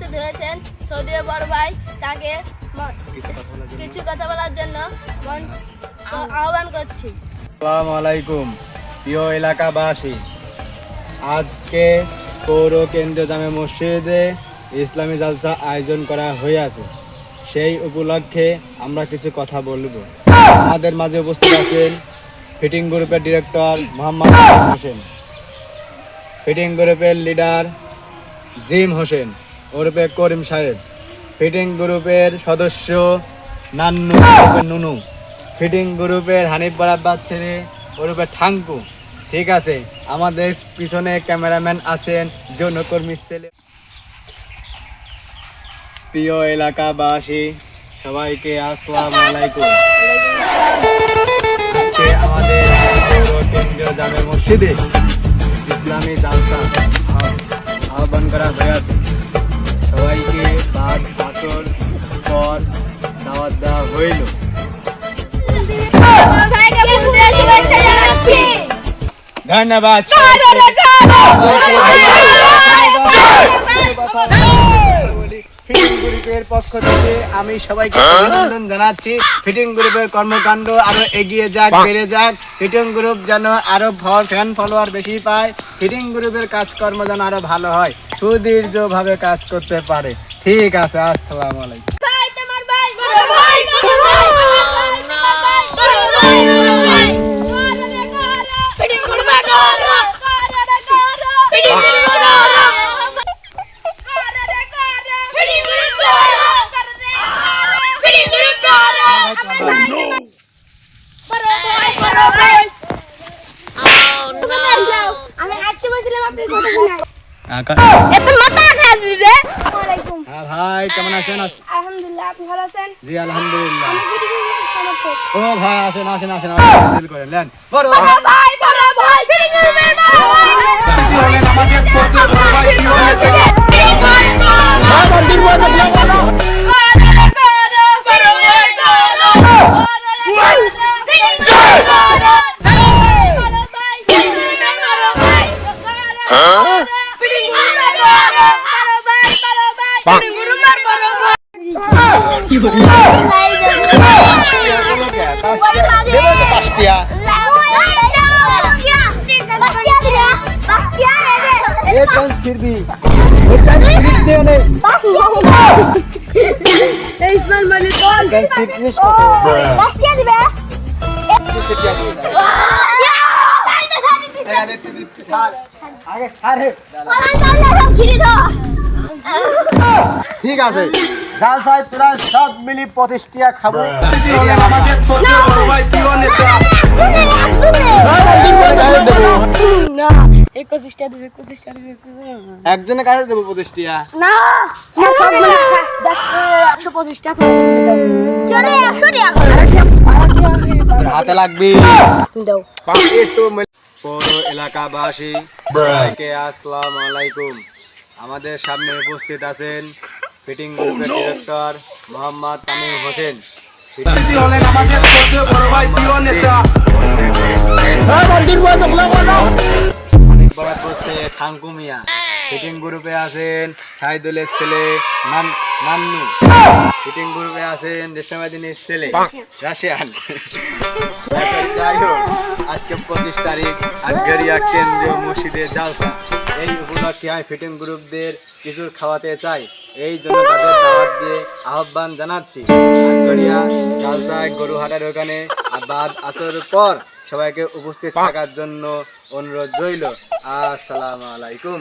উপস্থিত হয়েছেন সৌদি বড় ভাই, তাকে কিছু কথা বলার জন্য আহ্বান করছি। আসসালামু আলাইকুম প্রিয় এলাকাবাসী, আজকে পৌর কেন্দ্রীয় জামে মসজিদে ইসলামী জালসা আয়োজন করা হয়েছে। সেই উপলক্ষে আমরা কিছু কথা বলবো। আমাদের মাঝে উপস্থিত আছেন ফিটিং গ্রুপের ডিরেক্টর মোহাম্মদ হোসেন, ফিটিং গ্রুপের লিডার জিম হোসেন ওরফে করিম সাহেব, ফিটিং গ্রুপের সদস্য নান্নু নুনু, ফিটিং গ্রুপের হানিফ বরাব্বার ছেলে ওরফে ঠাঙ্কু। ঠিক আছে, আমাদের পিছনে ক্যামেরাম্যান আছেন যৌনকর্মীর ছেলে। প্রিয় এলাকাবাসী সবাইকে আসসালামু আলাইকুম। আজকে আমাদের কেন্দ্রীয় জামে মসজিদে ইসলামী জালসা আহ্বান করা হয়েছে। সবাইকে বাদ আসর পর দাওয়াত দেওয়া হইল। ধন্যবাদ। ফিটিং গ্রুপের পক্ষ থেকে আমি সবাইকে অভিনন্দন জানাচ্ছি। ফিটিং গ্রুপের কর্মকাণ্ড আরো এগিয়ে যাক, বেড়ে যাক। ফিটিং গ্রুপ যেন আরো ফ্যান ফলোয়ার বেশি পায়, ফিটিং গ্রুপের কাজকর্ম যেন আরো ভালো হয়, সুদীর্ঘভাবে কাজ করতে পারে। ঠিক আছে, আসসালামু আলাইকুম। ভাই কেমন আছেন? আলহামদুলিল্লাহ, আপনি ভালো আছেন? জি আলহামদুলিল্লাহ। আমি ফিটিং গ্রুপের সমর্থক। ও ভাই আসেন আসেন আসেন, ডিল করেন নেন। বড় ভাই ফিটিং গ্রুপের বড় ভাই। ঠিক আছে, জাল সাহেব তোরা সব মিলি 25 টাকা খাবো। একজনে কাছে দেবো 25 টাকা না, সব মিলে 125 টাকা চলে। 100 টাকা হাতে লাগবে দাও। পৌর এলাকাবাসী সবাইকে আসসালামু আলাইকুম। আমাদের সামনে উপস্থিত আছেন ফিটিং গ্রুপের ডিরেক্টর মোহাম্মদ তামিম হোসেন, ঠাঙ্কু মিয়া, ফিটিং গ্রুপে আছেন সাইদুলের ছেলে নান্নু, ফিটিং গ্রুপে আছেন রেশমাদিনের ছেলে রাশিয়ান। যাই হোক, আজকে 25 তারিখ আটঘরিয়া কেন্দ্রীয় মসজিদে জালসা। এই উপলক্ষে আমি ফিটিং গ্রুপদের কিছু খাওয়াতে চাই, এই জন্য তাদের দাওয়াত দিয়ে আহ্বান জানাচ্ছি। আটঘরিয়া জালসায় গরুহাটার ওখানে বাদ আসর পর সবাইকে উপস্থিত থাকার জন্য অনুরোধ রইল। আসসালামু আলাইকুম।